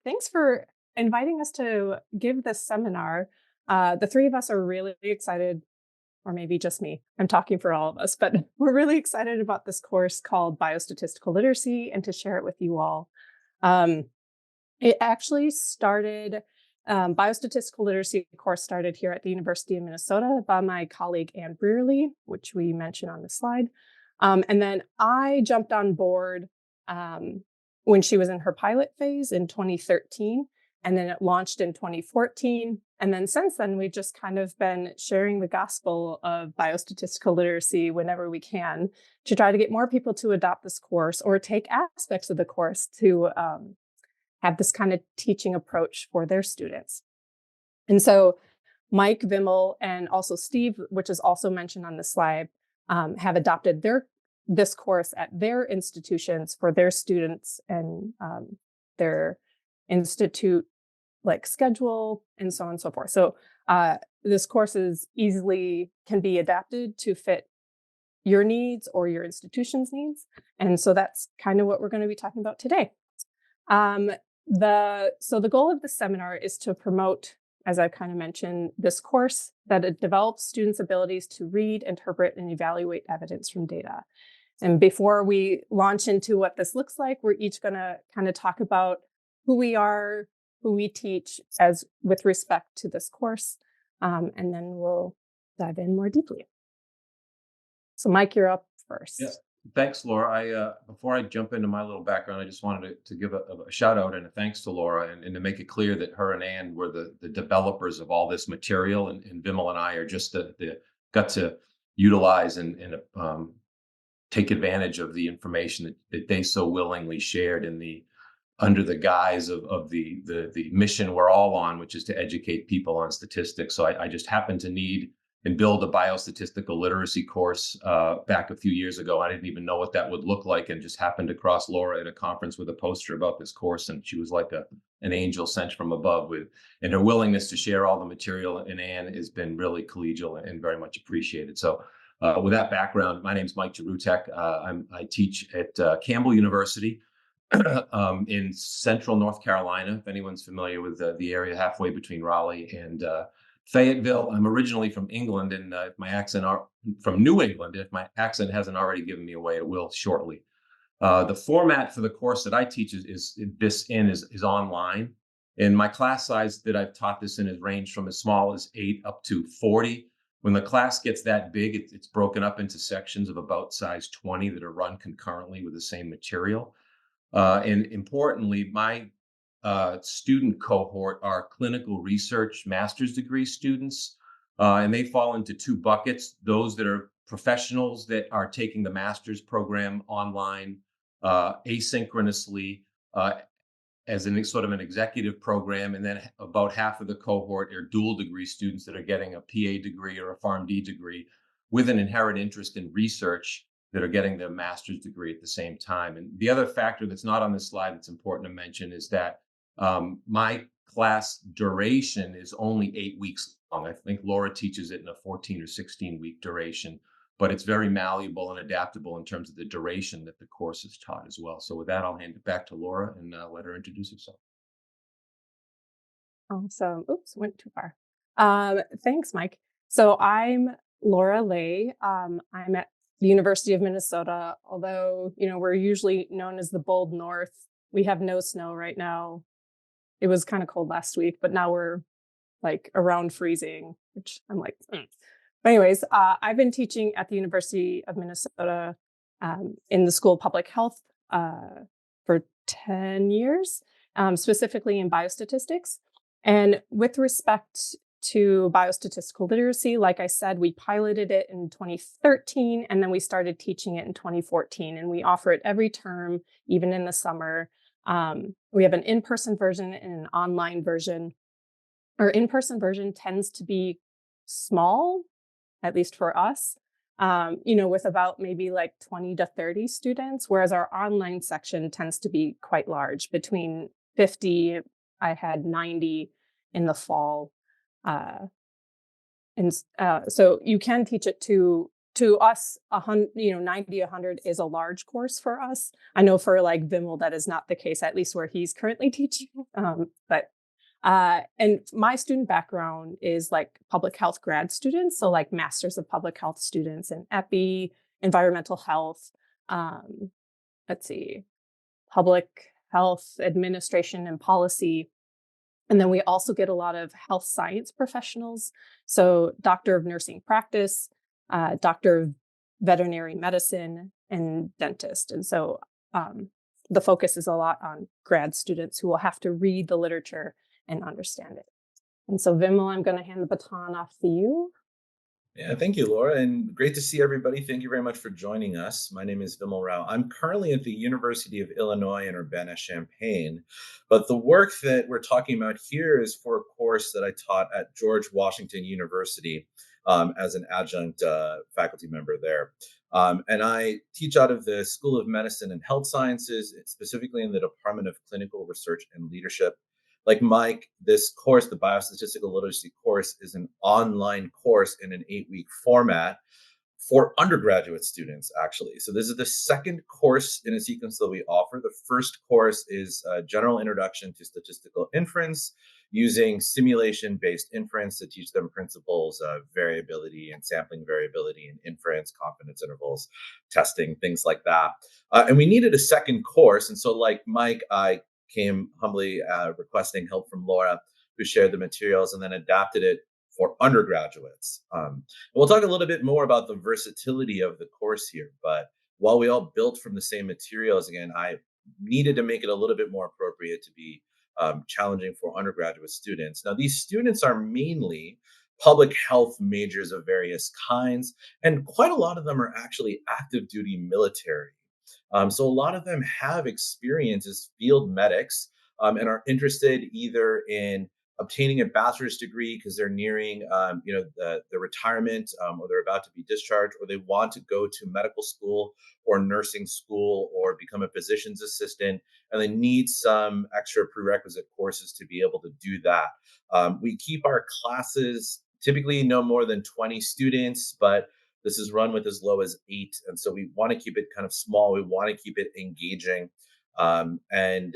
Thanks for inviting us to give this seminar. The three of us are really excited, or maybe just me. I'm talking for all of us, but we're really excited about this course called Biostatistical Literacy and to share it with you all. Um, it actually started, Biostatistical Literacy course started here at the University of Minnesota by my colleague Anne Brearley, which we mentioned on the slide. And then I jumped on board when she was in her pilot phase in 2013, and then it launched in 2014. And then since then, we've just kind of been sharing the gospel of biostatistical literacy whenever we can to try to get more people to adopt this course or take aspects of the course to have this kind of teaching approach for their students. And so Mike Vimmel and also Steve, which is also mentioned on the slide, have adopted this course at their institutions for their students and their institute like schedule and so on and so forth. So this course can be adapted to fit your needs or your institution's needs. And so that's kind of what we're going to be talking about today. The goal of the seminar is to promote, as I kind of mentioned, this course that it develops students' abilities to read, interpret, and evaluate evidence from data. And before we launch into what this looks like, we're each going to kind of talk about who we are, who we teach as with respect to this course, and then we'll dive in more deeply. So Mike, you're up first. Yeah. Thanks, Laura. Before I jump into my little background, I just wanted to give a shout out and a thanks to Laura and to make it clear that her and Ann were the developers of all this material, and Vimmel and I are just got to utilize and take advantage of the information that they so willingly shared under the guise of the mission we're all on, which is to educate people on statistics. So I just happened to need and build a biostatistical literacy course back a few years ago. I didn't even know what that would look like, and just happened across Laura at a conference with a poster about this course, and she was like an angel sent from above and her willingness to share all the material. And Anne has been really collegial and very much appreciated. So with that background, my name is Mike Jarutek. I teach at Campbell University in central North Carolina, if anyone's familiar with the area halfway between Raleigh and Fayetteville. I'm originally from England, and from New England. If my accent hasn't already given me away, it will shortly. The format for the course that I teach is online, and my class size that I've taught this in has ranged from as small as 8 up to 40. When the class gets that big, it's broken up into sections of about size 20 that are run concurrently with the same material. And importantly, my student cohort are clinical research master's degree students, and they fall into two buckets: those that are professionals that are taking the master's program online asynchronously as sort of an executive program, and then about half of the cohort are dual degree students that are getting a PA degree or a PharmD degree with an inherent interest in research, that are getting their master's degree at the same time. And the other factor that's not on this slide that's important to mention is that my class duration is only 8 weeks long. I think Laura teaches it in a 14 or 16-week duration, but it's very malleable and adaptable in terms of the duration that the course is taught as well. So with that, I'll hand it back to Laura and let her introduce herself. Awesome. Oops, went too far. Thanks, Mike. So I'm Laura Lay. I'm at the University of Minnesota, although, we're usually known as the Bold North. We have no snow right now. It was kind of cold last week, but now we're like around freezing, which I'm like, But anyways, I've been teaching at the University of Minnesota in the School of Public Health for 10 years, specifically in biostatistics. And with respect to biostatistical literacy, like I said, we piloted it in 2013, and then we started teaching it in 2014. And we offer it every term, even in the summer. We have an in-person version and an online version. Our in-person version tends to be small, at least for us, with about maybe like 20 to 30 students, whereas our online section tends to be quite large, between 50, I had 90 in the fall. So you can teach it to to us, 90, 100 is a large course for us. I know for like Vimmel, that is not the case, at least where he's currently teaching. And my student background is like public health grad students. So like masters of public health students in epi, environmental health, um, let's see, public health administration and policy. And then we also get a lot of health science professionals. So doctor of nursing practice, doctor of veterinary medicine, and dentist. And so the focus is a lot on grad students who will have to read the literature and understand it. And so Vimal, I'm going to hand the baton off to you. Yeah, thank you, Laura, and great to see everybody. Thank you very much for joining us. My name is Vimal Rao. I'm currently at the University of Illinois in Urbana-Champaign, but the work that we're talking about here is for a course that I taught at George Washington University as an adjunct faculty member there. And I teach out of the School of Medicine and Health Sciences, specifically in the Department of Clinical Research and Leadership. Like Mike, this course, the Biostatistical Literacy course, is an online course in an 8-week format for undergraduate students, actually. So this is the second course in a sequence that we offer. The first course is a general introduction to statistical inference using simulation-based inference to teach them principles of variability and sampling variability and inference, confidence intervals, testing, things like that. And we needed a second course. And so like Mike, I came humbly requesting help from Laura, who shared the materials and then adapted it for undergraduates. We'll talk a little bit more about the versatility of the course here, but while we all built from the same materials, again, I needed to make it a little bit more appropriate to be challenging for undergraduate students. Now, these students are mainly public health majors of various kinds, and quite a lot of them are actually active duty military. So a lot of them have experience as field medics and are interested either in obtaining a bachelor's degree because they're nearing, the retirement or they're about to be discharged, or they want to go to medical school or nursing school or become a physician's assistant, and they need some extra prerequisite courses to be able to do that. We keep our classes typically no more than 20 students, but this is run with as low as 8, and so we want to keep it kind of small. We want to keep it engaging, and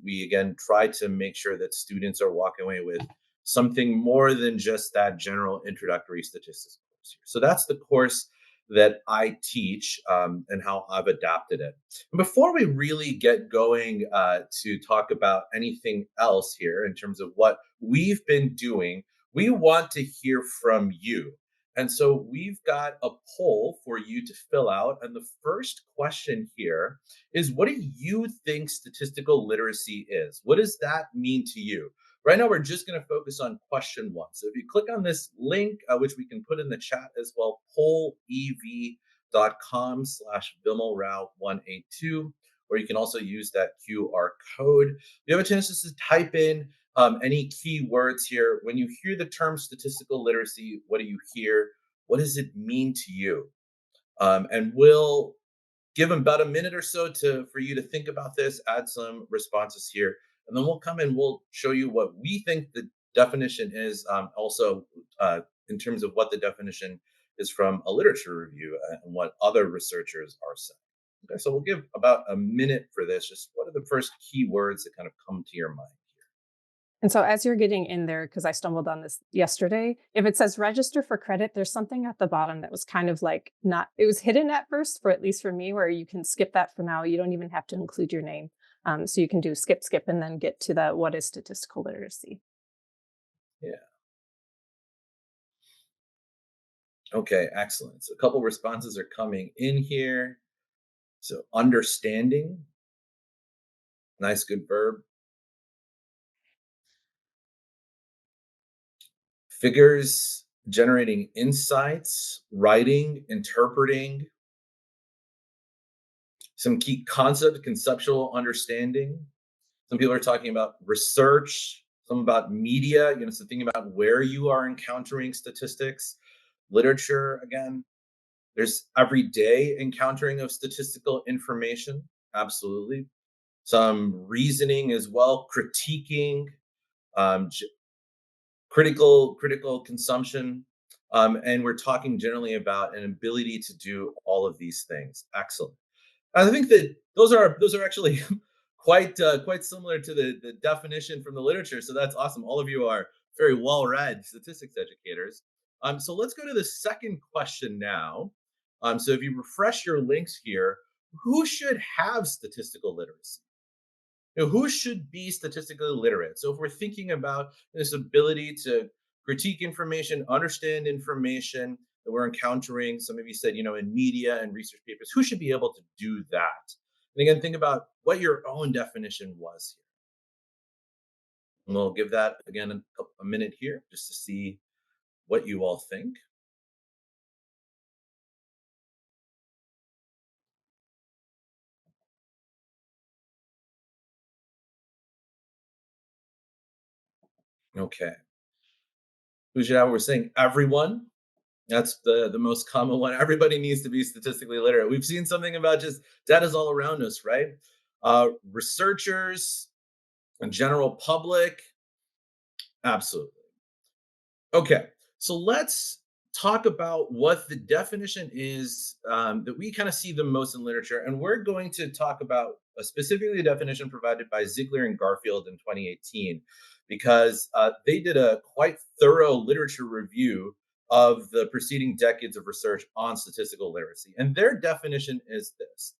we again try to make sure that students are walking away with something more than just that general introductory statistics course here. So that's the course that I teach and how I've adapted it. And before we really get going to talk about anything else here in terms of what we've been doing, we want to hear from you. And so we've got a poll for you to fill out. And the first question here is, what do you think statistical literacy is? What does that mean to you? Right now, we're just going to focus on question 1. So if you click on this link, which we can put in the chat as well, pollev.com/vimalrao182, or you can also use that QR code. You have a chance just to type in any key words here. When you hear the term statistical literacy, what do you hear? What does it mean to you? And we'll give them about a minute or so for you to think about this, add some responses here, and then we'll come and we'll show you what we think the definition is, also in terms of what the definition is from a literature review and what other researchers are saying. Okay, so we'll give about a minute for this. Just what are the first key words that kind of come to your mind? And so as you're getting in there, because I stumbled on this yesterday, if it says register for credit, there's something at the bottom that was kind of like not, it was hidden at first, for at least for me, where you can skip that for now. You don't even have to include your name. So you can do skip, and then get to the what is statistical literacy. Yeah. Okay, excellent. So a couple responses are coming in here. So understanding, nice, good verb. Figures, generating insights, writing, interpreting, some key concept, conceptual understanding. Some people are talking about research, some about media, so thinking about where you are encountering statistics, literature, again. There's everyday encountering of statistical information, absolutely. Some reasoning as well, critiquing, critical consumption, And we're talking generally about an ability to do all of these things. Excellent. I think that those are actually quite similar to the definition from the literature. So that's awesome. All of you are very well read statistics educators. So let's go to the second question now. So if you refresh your links here, who should have statistical literacy? Who should be statistically literate? So if we're thinking about this ability to critique information, understand information that we're encountering, some of you said, in media and research papers, who should be able to do that? And again, think about what your own definition was here. And we'll give that again a minute here just to see what you all think. Okay. Who should have? We're saying everyone. That's the most common one. Everybody needs to be statistically literate. We've seen something about just data's all around us, right? Researchers and general public, absolutely. Okay, so let's talk about what the definition is that we kind of see the most in literature, and we're going to talk about specifically the definition provided by Ziegler and Garfield in 2018, because they did a quite thorough literature review of the preceding decades of research on statistical literacy, and their definition is this: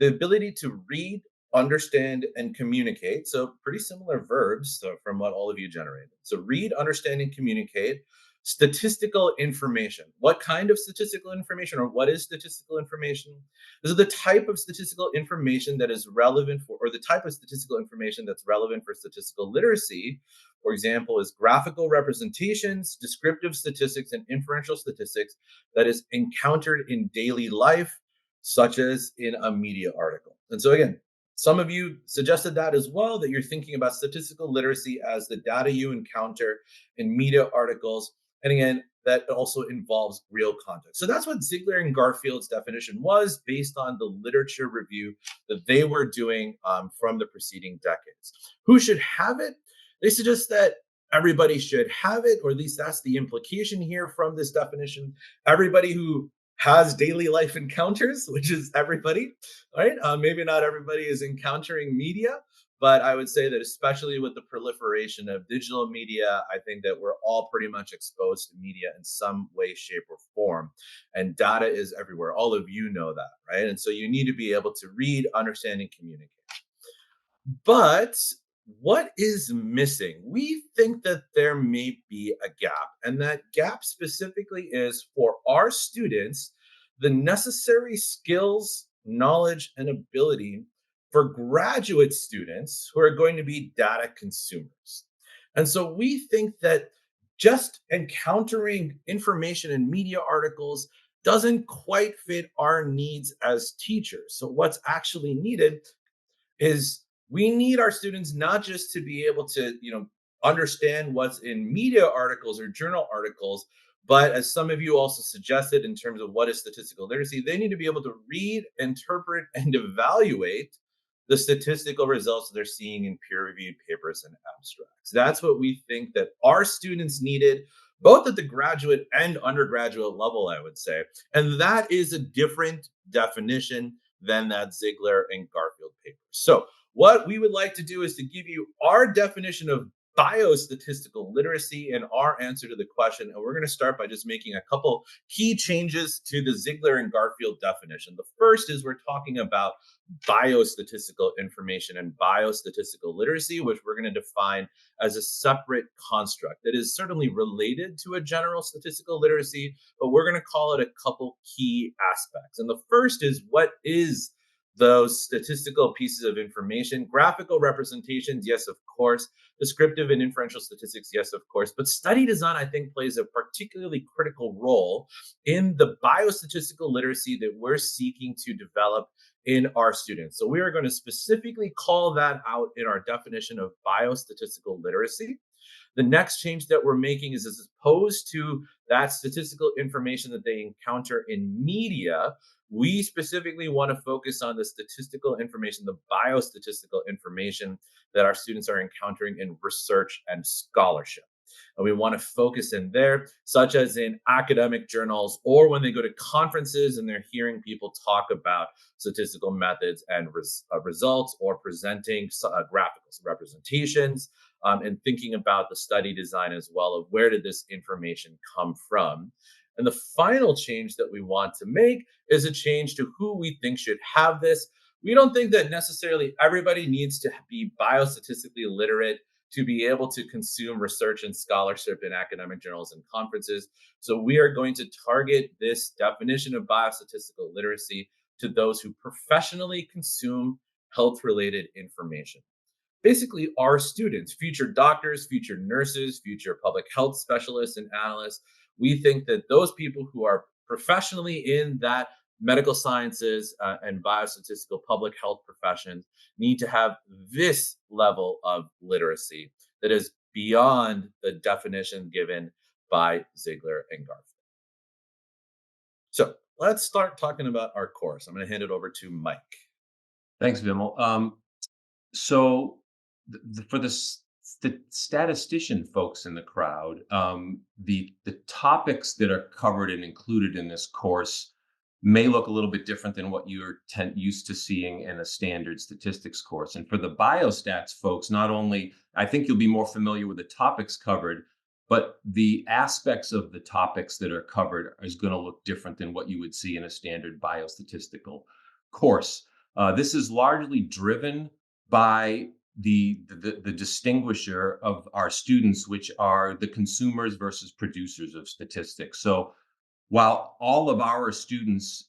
the ability to read, understand, and communicate. So, pretty similar verbs from what all of you generated. So, read, understand, and communicate statistical information. What kind of statistical information, or what is statistical information? This is the type of statistical information that is relevant for, or the type of statistical information that's relevant for statistical literacy. For example, is graphical representations, descriptive statistics, and inferential statistics that is encountered in daily life, such as in a media article. And so, again, some of you suggested that as well, that you're thinking about statistical literacy as the data you encounter in media articles. And again, that also involves real context. So that's what Ziegler and Garfield's definition was based on the literature review that they were doing from the preceding decades. Who should have it? They suggest that everybody should have it, or at least that's the implication here from this definition. Everybody who has daily life encounters, which is everybody, right? Maybe not everybody is encountering media, but I would say that especially with the proliferation of digital media, I think that we're all pretty much exposed to media in some way, shape, or form. And data is everywhere. All of you know that, right? And so you need to be able to read, understand, and communicate. But what is missing? We think that there may be a gap, and that gap specifically is for our students the necessary skills, knowledge, and ability for graduate students who are going to be data consumers. And so we think that just encountering information in media articles doesn't quite fit our needs as teachers. So, what's actually needed is we need our students not just to be able to understand what's in media articles or journal articles, but as some of you also suggested in terms of what is statistical literacy, they need to be able to read, interpret, and evaluate the statistical results that they're seeing in peer-reviewed papers and abstracts. That's what we think that our students needed, both at the graduate and undergraduate level, I would say. And that is a different definition than that Ziegler and Garfield paper. So what we would like to do is to give you our definition of biostatistical literacy and our answer to the question. And we're going to start by just making a couple key changes to the Ziegler and Garfield definition. The first is we're talking about biostatistical information and biostatistical literacy, which we're going to define as a separate construct that is certainly related to a general statistical literacy, but we're going to call it a couple key aspects. And the first is, what is those statistical pieces of information? Graphical representations, yes, of course. Descriptive and inferential statistics, yes, of course. But study design, I think, plays a particularly critical role in the biostatistical literacy that we're seeking to develop in our students. So we are going to specifically call that out in our definition of biostatistical literacy. The next change that we're making is, as opposed to that statistical information that they encounter in media, we specifically want to focus on the statistical information, the biostatistical information that our students are encountering in research and scholarship. And we want to focus in there, such as in academic journals or when they go to conferences and they're hearing people talk about statistical methods and results, or presenting graphical representations, and thinking about the study design as well of where did this information come from. And the final change that we want to make is a change to who we think should have this. We don't think that necessarily everybody needs to be biostatistically literate to be able to consume research and scholarship in academic journals and conferences. So we are going to target this definition of biostatistical literacy to those who professionally consume health related information. Basically, our students, future doctors, future nurses, future public health specialists and analysts. We think that those people who are professionally in that medical sciences and biostatistical public health professions need to have this level of literacy that is beyond the definition given by Ziegler and Garfield. So let's start talking about our course. I'm going to hand it over to Mike. Thanks, Vimal. So for the statistician folks in the crowd, the topics that are covered and included in this course may look a little bit different than what you're used to seeing in a standard statistics course. And for the biostats folks, not only I think you'll be more familiar with the topics covered, but the aspects of the topics that are covered is going to look different than what you would see in a standard biostatistical course. This is largely driven by the distinguisher of our students, which are the consumers versus producers of statistics. So while all of our students,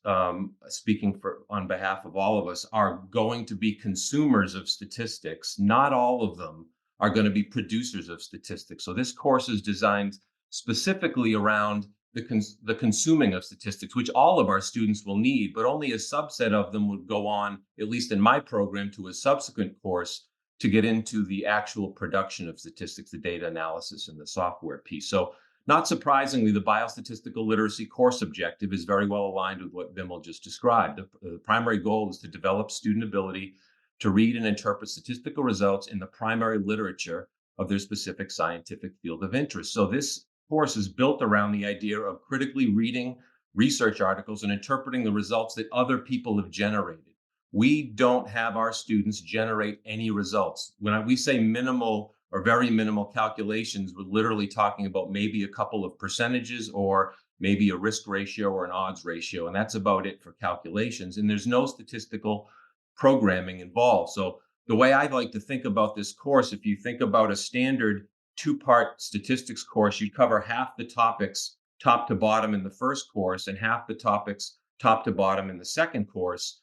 speaking on behalf of all of us, are going to be consumers of statistics, not all of them are going to be producers of statistics. So this course is designed specifically around the consuming of statistics, which all of our students will need, but only a subset of them would go on, at least in my program, to a subsequent course to get into the actual production of statistics, the data analysis and the software piece. So not surprisingly, the biostatistical literacy course objective is very well aligned with what Vimal just described. The primary goal is to develop student ability to read and interpret statistical results in the primary literature of their specific scientific field of interest. So this course is built around the idea of critically reading research articles and interpreting the results that other people have generated. We don't have our students generate any results. When we say minimal or very minimal calculations, we're literally talking about maybe a couple of percentages or maybe a risk ratio or an odds ratio. And that's about it for calculations. And there's no statistical programming involved. So the way I like to think about this course, if you think about a standard two-part statistics course, you cover half the topics top to bottom in the first course and half the topics top to bottom in the second course.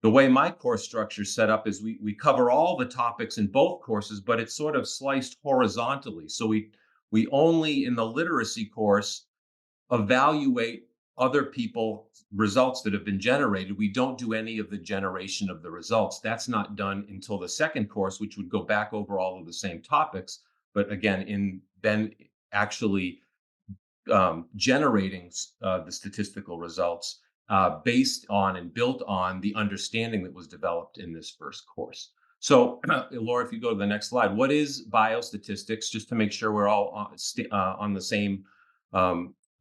The way my course structure is set up is we cover all the topics in both courses, but it's sort of sliced horizontally. So we only in the literacy course evaluate other people's results that have been generated. We don't do any of the generation of the results. That's not done until the second course, which would go back over all of the same topics. But again, then actually generating the statistical results based on and built on the understanding that was developed in this first course. So, Laura, if you go to the next slide, what is biostatistics? Just to make sure we're all on the same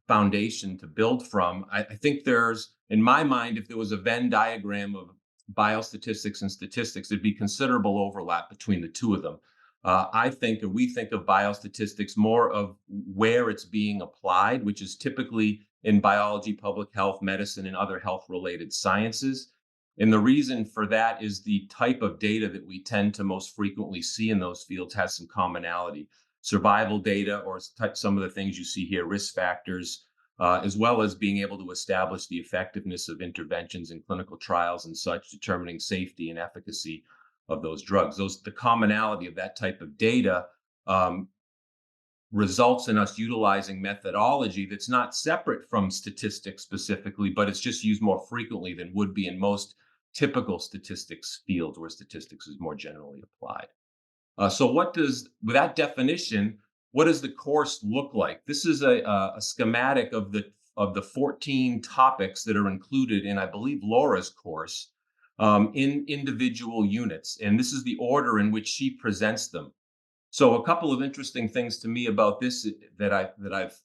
foundation to build from. I think there's, in my mind, if there was a Venn diagram of biostatistics and statistics, there'd be considerable overlap between the two of them. I think, or we think of biostatistics more of where it's being applied, which is typically in biology, public health, medicine, and other health-related sciences. And the reason for that is the type of data that we tend to most frequently see in those fields has some commonality. Survival data, or some of the things you see here, risk factors, as well as being able to establish the effectiveness of interventions in clinical trials and such, determining safety and efficacy of those drugs. The commonality of that type of data results in us utilizing methodology that's not separate from statistics specifically, but it's just used more frequently than would be in most typical statistics fields where statistics is more generally applied. So with that definition, what does the course look like? This is a schematic of the 14 topics that are included in, I believe, Laura's course in individual units. And this is the order in which she presents them. So a couple of interesting things to me about this that I've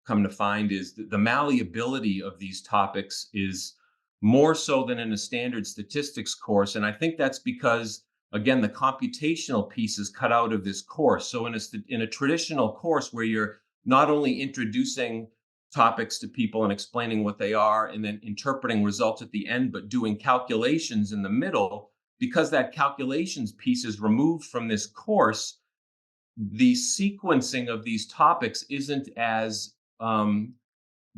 come to find is that the malleability of these topics is more so than in a standard statistics course, and I think that's because again the computational piece is cut out of this course. So in a traditional course where you're not only introducing topics to people and explaining what they are and then interpreting results at the end, but doing calculations in the middle, because that calculations piece is removed from this course, the sequencing of these topics isn't as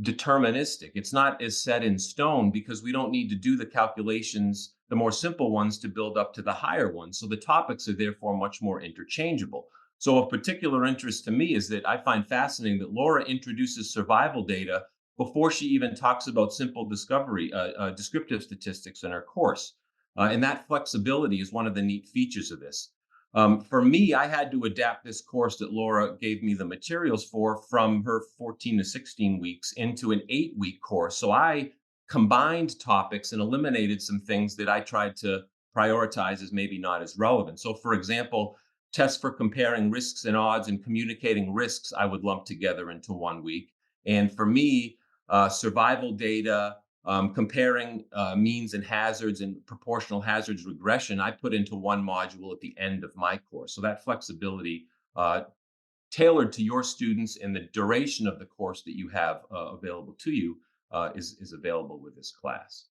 deterministic. It's not as set in stone because we don't need to do the calculations, the more simple ones, to build up to the higher ones. So the topics are therefore much more interchangeable. So of particular interest to me is that I find fascinating that Laura introduces survival data before she even talks about simple descriptive statistics in her course. And that flexibility is one of the neat features of this. For me, I had to adapt this course that Laura gave me the materials for from her 14 to 16 weeks into an 8-week course. So I combined topics and eliminated some things that I tried to prioritize as maybe not as relevant. So, for example, tests for comparing risks and odds and communicating risks, I would lump together into 1 week. And for me, survival data, comparing means and hazards and proportional hazards regression, I put into one module at the end of my course. So that flexibility, tailored to your students and the duration of the course that you have available to you, is available with this class.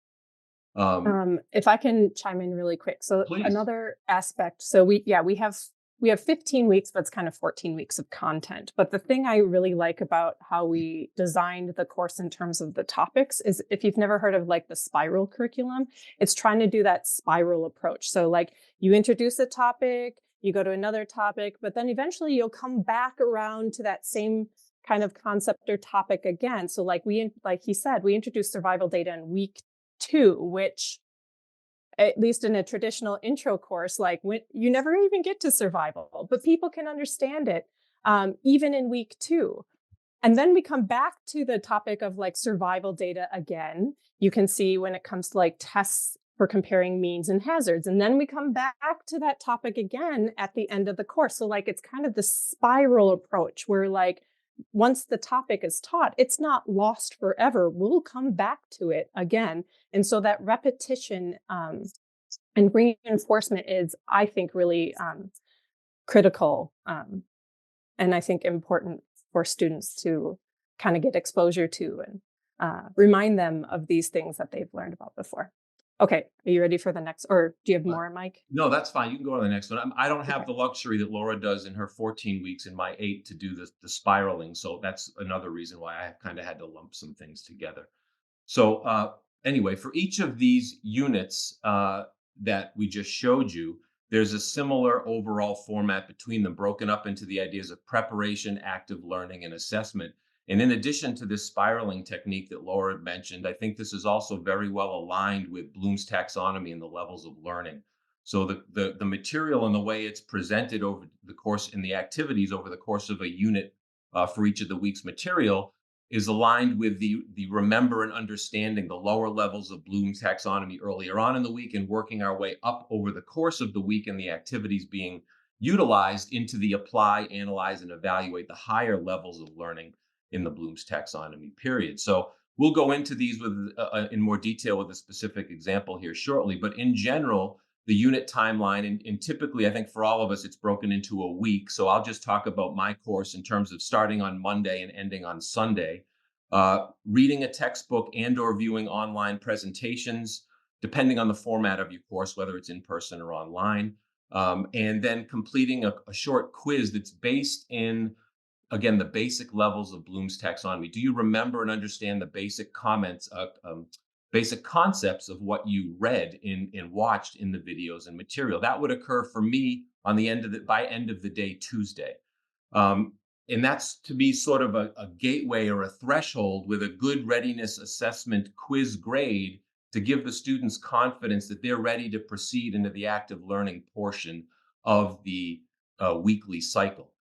If I can chime in really quick. So Please. another aspect, so we have 15 weeks, but it's kind of 14 weeks of content. But the thing I really like about how we designed the course in terms of the topics is, if you've never heard of like the spiral curriculum, it's trying to do that spiral approach. So like you introduce a topic, you go to another topic, but then eventually you'll come back around to that same kind of concept or topic again. So like he said, we introduced survival data in week 2, which, at least in a traditional intro course, like when you never even get to survival, but people can understand it even in week 2. And then we come back to the topic of like survival data again. You can see when it comes to like tests for comparing means and hazards. And then we come back to that topic again at the end of the course. So like it's kind of the spiral approach where like once the topic is taught, it's not lost forever. We'll come back to it again. And so that repetition and reinforcement is, I think, really critical, and I think important for students to kind of get exposure to and remind them of these things that they've learned about before. Okay, are you ready for the next, or do you have more, Mike? No, that's fine. You can go to the next one. I don't Okay. have the luxury that Laura does in her 14 weeks in my 8 to do the spiraling. So that's another reason why I kind of had to lump some things together. So anyway, for each of these units that we just showed you, there's a similar overall format between them, broken up into the ideas of preparation, active learning, and assessment. And in addition to this spiraling technique that Laura mentioned, I think this is also very well aligned with Bloom's taxonomy and the levels of learning. So the material and the way it's presented over the course in the activities over the course of a unit for each of the week's material is aligned with the remember and understanding the lower levels of Bloom's taxonomy earlier on in the week and working our way up over the course of the week and the activities being utilized into the apply, analyze, and evaluate the higher levels of learning in the Bloom's taxonomy period. So we'll go into these with in more detail with a specific example here shortly. But in general, the unit timeline, and typically, I think for all of us, it's broken into a week. So I'll just talk about my course in terms of starting on Monday and ending on Sunday. Reading a textbook and/or viewing online presentations, depending on the format of your course, whether it's in person or online, and then completing a short quiz that's based in, again, the basic levels of Bloom's taxonomy. Do you remember and understand the basic concepts of what you read and watched in the videos and material? That would occur for me on the by end of the day Tuesday. Um, and that's to be sort of a gateway or a threshold with a good readiness assessment quiz grade to give the students confidence that they're ready to proceed into the active learning portion of the weekly cycle.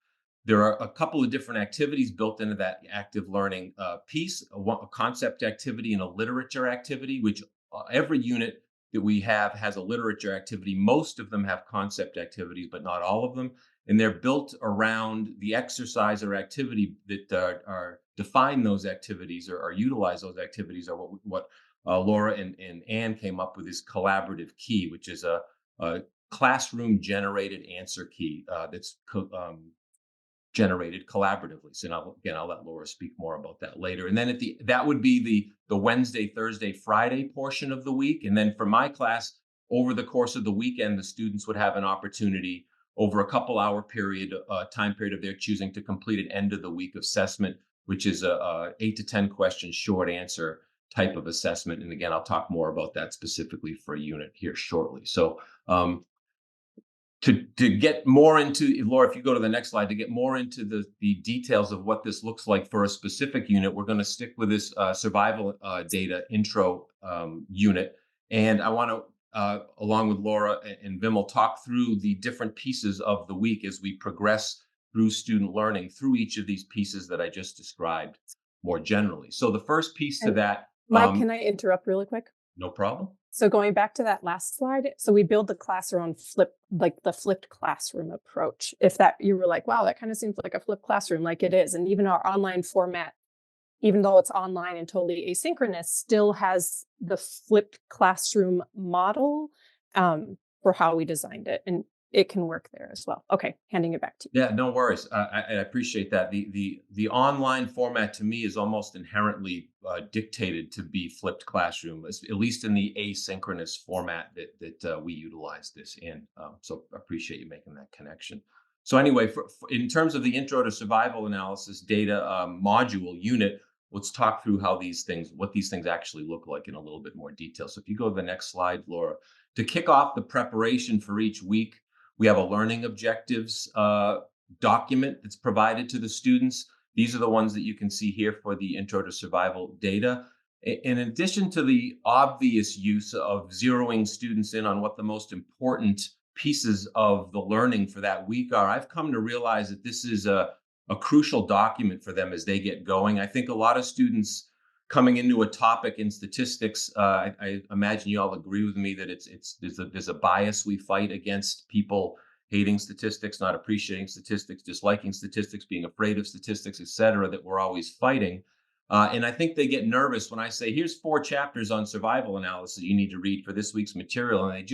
There are a couple of different activities built into that active learning piece, a concept activity and a literature activity, which every unit that we have has a literature activity. Most of them have concept activities, but not all of them. and they're built around the exercise or activity that are define those activities or utilize those activities, or what Laura and Anne came up with is collaborative key, which is a classroom generated answer key that's generated collaboratively. So now, again, I'll let Laura speak more about that later. And then that would be the Wednesday, Thursday, Friday portion of the week. And then for my class, over the course of the weekend, the students would have an opportunity over a couple hour period, time period of their choosing, to complete an end of the week assessment, which is a 8 to 10 question short answer type of assessment. And again, I'll talk more about that specifically for a unit here shortly. So to get more into, Laura, if you go to the next slide, to get more into the details of what this looks like for a specific unit, we're going to stick with this survival data intro unit. And I want to, along with Laura and Vimal, talk through the different pieces of the week as we progress through student learning through each of these pieces that I just described more generally. So the first piece to And that, Mike, can I interrupt really quick? no problem. So going back to that last slide, so we build the class around the flipped classroom approach. If that you were like, wow, that kind of seems like a flipped classroom, like it is. And even our online format, even though it's online and totally asynchronous, still has the flipped classroom model for how we designed it. And it can work there as well. Okay, handing it back to you. Yeah, no worries. I appreciate that. The online format to me is almost inherently dictated to be flipped classroom, at least in the asynchronous format that we utilize this in. So appreciate you making that connection. So anyway, in terms of the Intro to Survival Analysis data module unit, let's talk through what these things actually look like in a little bit more detail. So if you go to the next slide, Laura, to kick off the preparation for each week, we have a learning objectives document that's provided to the students. These are the ones that you can see here for the Intro to Survival data. In addition to the obvious use of zeroing students in on what the most important pieces of the learning for that week are, I've come to realize that this is a crucial document for them as they get going. I think a lot of students coming into a topic in statistics, I imagine you all agree with me that there's a bias we fight against: people hating statistics, not appreciating statistics, disliking statistics, being afraid of statistics, et cetera, that we're always fighting. And I think they get nervous when I say, here's 4 chapters on survival analysis you need to read for this week's material, and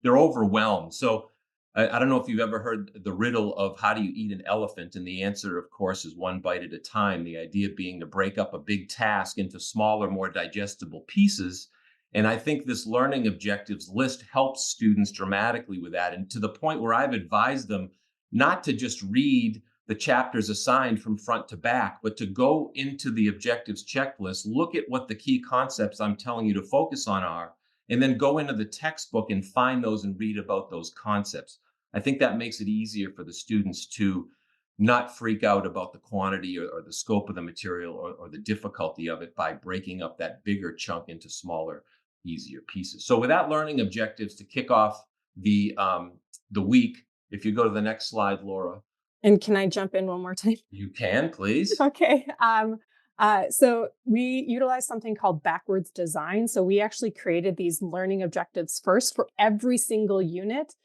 they're overwhelmed. So I don't know if you've ever heard the riddle of how do you eat an elephant? And the answer, of course, is one bite at a time. The idea being to break up a big task into smaller, more digestible pieces. And I think this learning objectives list helps students dramatically with that. And to the point where I've advised them not to just read the chapters assigned from front to back, but to go into the objectives checklist, look at what the key concepts I'm telling you to focus on are, and then go into the textbook and find those and read about those concepts. I think that makes it easier for the students to not freak out about the quantity or the scope of the material or the difficulty of it by breaking up that bigger chunk into smaller, easier pieces. So with that learning objectives to kick off the week, if you go to the next slide, Laura. And can I jump in one more time? You can, please. Okay. So we utilize something called backwards design. So we actually created these learning objectives first for every single unit.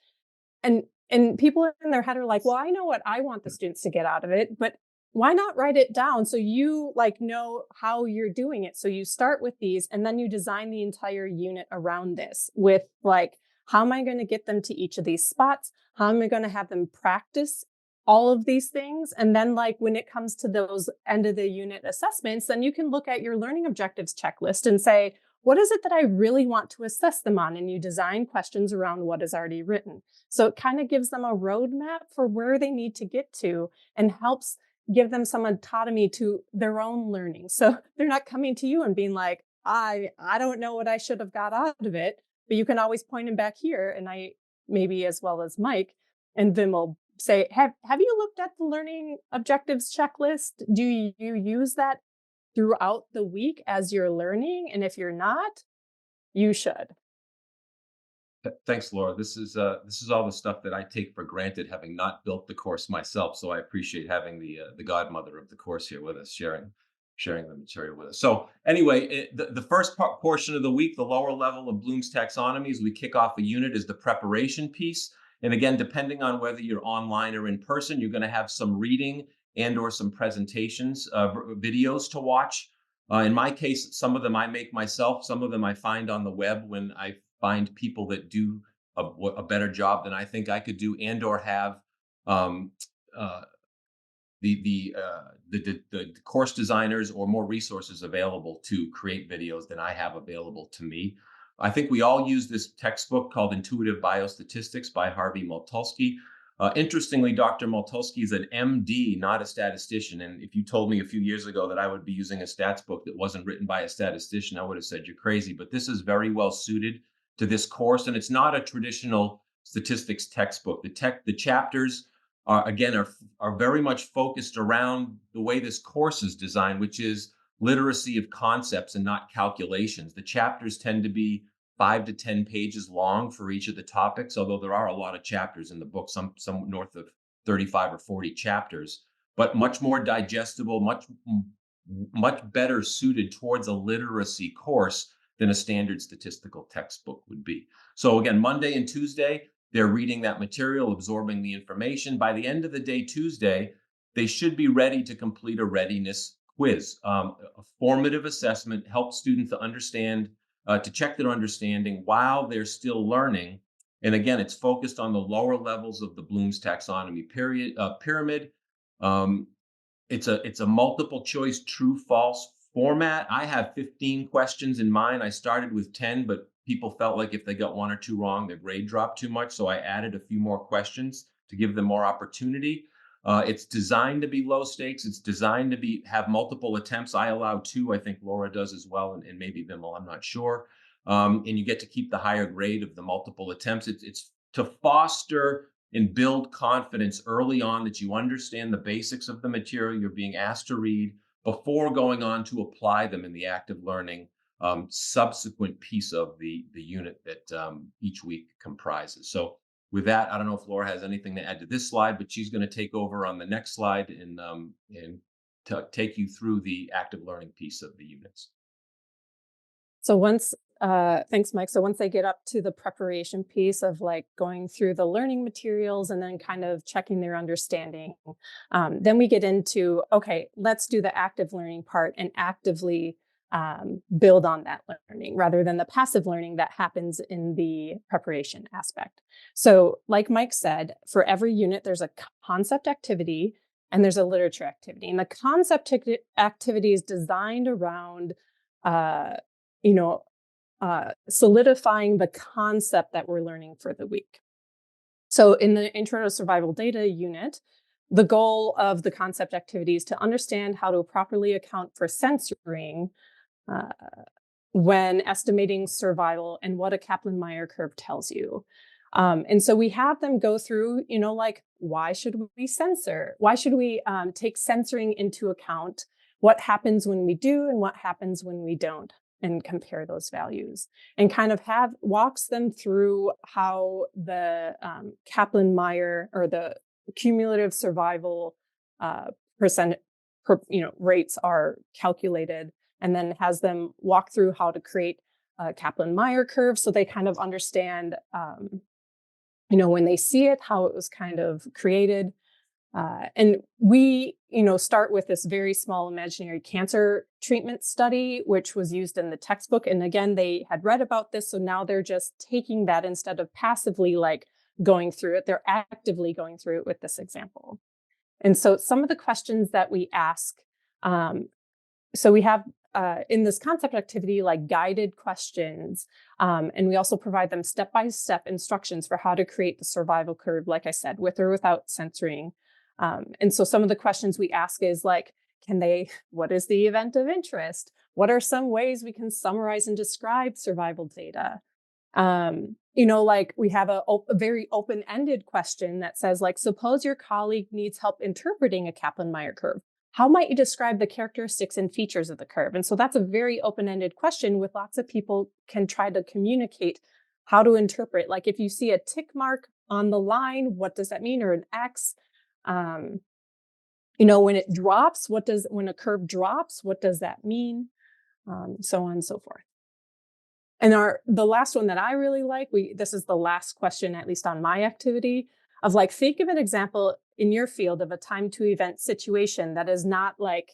And people in their head are like, well, I know what I want the students to get out of it, but why not write it down so you know how you're doing it? So you start with these and then you design the entire unit around this with how am I going to get them to each of these spots? How am I going to have them practice all of these things? And then when it comes to those end of the unit assessments, then you can look at your learning objectives checklist and say, what is it that I really want to assess them on? And you design questions around what is already written. So it kind of gives them a roadmap for where they need to get to and helps give them some autonomy to their own learning. So they're not coming to you and being like, I don't know what I should have got out of it, but you can always point them back here. And I, maybe as well as Mike and Vim, will say, have you looked at the learning objectives checklist? Do you use that throughout the week as you're learning? And if you're not, you should. Thanks, Laura. This is all the stuff that I take for granted, having not built the course myself. So I appreciate having the godmother of the course here with us, sharing the material with us. So anyway, the first portion of the week, the lower level of Bloom's taxonomies, we kick off a unit is the preparation piece. And again, depending on whether you're online or in person, you're going to have some reading and or some presentations, videos to watch. In my case, some of them I make myself. Some of them I find on the web when I find people that do a better job than I think I could do, and or have um, uh, the course designers or more resources available to create videos than I have available to me. I think we all use this textbook called Intuitive Biostatistics by Harvey Moltulsky. Interestingly, Dr. Moltulsky is an MD, not a statistician. And if you told me a few years ago that I would be using a stats book that wasn't written by a statistician, I would have said you're crazy. But this is very well suited to this course, and it's not a traditional statistics textbook. The chapters are very much focused around the way this course is designed, which is literacy of concepts and not calculations. The chapters tend to be 5 to 10 pages long for each of the topics, although there are a lot of chapters in the book, some north of 35 or 40 chapters, but much more digestible, much better suited towards a literacy course than a standard statistical textbook would be. So again, Monday and Tuesday, they're reading that material, absorbing the information. By the end of the day, Tuesday, they should be ready to complete a readiness quiz. A formative assessment helps students to understand, to check their understanding while they're still learning. And again, it's focused on the lower levels of the Bloom's taxonomy pyramid. Um, it's a multiple choice true false format. I have 15 questions in mine. I started with 10, but people felt like if they got one or two wrong, their grade dropped too much. So I added a few more questions to give them more opportunity. It's designed to be low stakes. It's designed to have multiple attempts. I allow two. I think Laura does as well, and maybe Vimal. I'm not sure. And you get to keep the higher grade of the multiple attempts. It's to foster and build confidence early on that you understand the basics of the material you're being asked to read before going on to apply them in the active learning subsequent piece of the unit that each week comprises. So with that, I don't know if Laura has anything to add to this slide, but she's going to take over on the next slide and take you through the active learning piece of the units. So thanks, Mike. So once they get up to the preparation piece of like going through the learning materials and then kind of checking their understanding, then we get into, okay, let's do the active learning part and actively build on that learning rather than the passive learning that happens in the preparation aspect. So like Mike said, for every unit, there's a concept activity and there's a literature activity. And the concept activity is designed around solidifying the concept that we're learning for the week. So in the Intro to Survival Data unit, the goal of the concept activity is to understand how to properly account for censoring when estimating survival and what a Kaplan-Meier curve tells you. And so we have them go through, like, why should we censor? Why should we take censoring into account? What happens when we do and what happens when we don't? And compare those values and kind of walks them through how the Kaplan-Meier or the cumulative survival rates are calculated, and then has them walk through how to create a Kaplan-Meier curve so they kind of understand, when they see it, how it was kind of created. And we, start with this very small imaginary cancer treatment study, which was used in the textbook. And again, they had read about this. So now they're just taking that instead of passively like going through it, they're actively going through it with this example. And so some of the questions that we ask, so we have in this concept activity, like guided questions, and we also provide them step-by-step instructions for how to create the survival curve, like I said, with or without censoring. And so some of the questions we ask is like, what is the event of interest? What are some ways we can summarize and describe survival data? Like we have a very open-ended question that says, like, suppose your colleague needs help interpreting a Kaplan-Meier curve. How might you describe the characteristics and features of the curve? And so that's a very open-ended question with lots of people can try to communicate how to interpret. Like if you see a tick mark on the line, what does that mean? Or an X? When it drops, when a curve drops, what does that mean? So on and so forth. And the last one that I really like, this is the last question, at least on my activity, of like, think of an example in your field of a time to event situation that is not like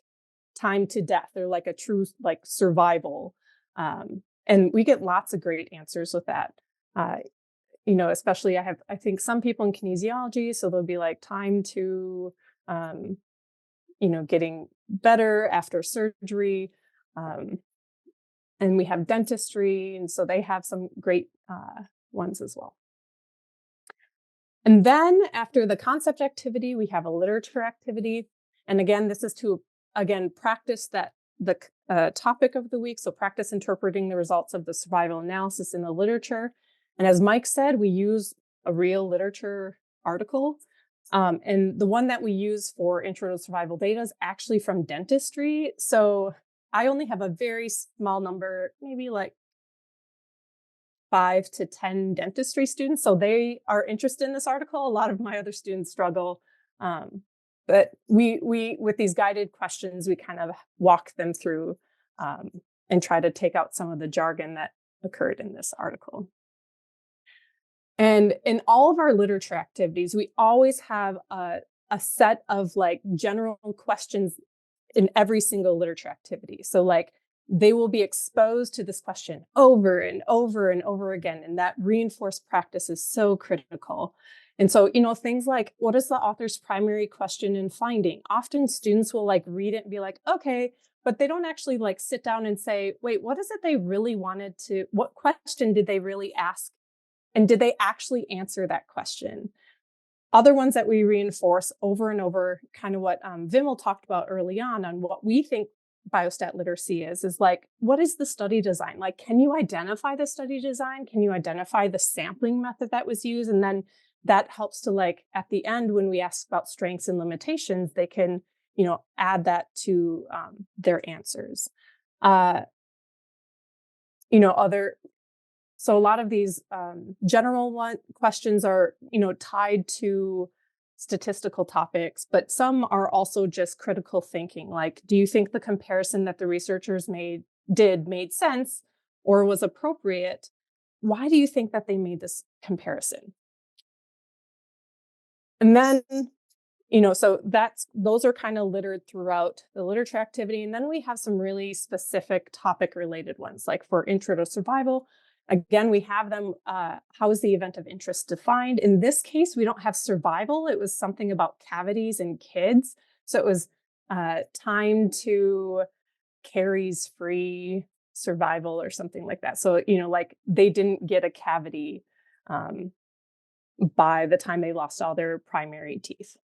time to death or like a true like survival. And we get lots of great answers with that. Especially I think some people in kinesiology, so they'll be like time to, getting better after surgery. And we have dentistry, and so they have some great ones as well. And then after the concept activity, we have a literature activity. And again, this is to, practice the topic of the week. So practice interpreting the results of the survival analysis in the literature. And as Mike said, we use a real literature article. And the one that we use for intro to survival data is actually from dentistry. So I only have a very small number, maybe like 5 to 10 dentistry students. So they are interested in this article. A lot of my other students struggle. But we with these guided questions, we kind of walk them through and try to take out some of the jargon that occurred in this article. And in all of our literature activities, we always have a set of like general questions in every single literature activity. So like they will be exposed to this question over and over and over again. And that reinforced practice is so critical. And so, things like, what is the author's primary question and finding? Often students will like read it and be like, okay, but they don't actually like sit down and say, wait, what is it they really wanted to, what question did they really ask? And did they actually answer that question? Other ones that we reinforce over and over, kind of what Vimal talked about early on what we think biostat literacy is like, what is the study design? Like, can you identify the study design? Can you identify the sampling method that was used? And then that helps to like, at the end, when we ask about strengths and limitations, they can, add that to their answers. So a lot of these general questions are, tied to statistical topics, but some are also just critical thinking. Like, do you think the comparison that the researchers made sense or was appropriate? Why do you think that they made this comparison? And then, so those are kind of littered throughout the literature activity. And then we have some really specific topic related ones, like for intro to survival. Again, we have them, how is the event of interest defined? In this case, we don't have survival. It was something about cavities in kids. So it was time to caries-free survival or something like that. So, like they didn't get a cavity by the time they lost all their primary teeth.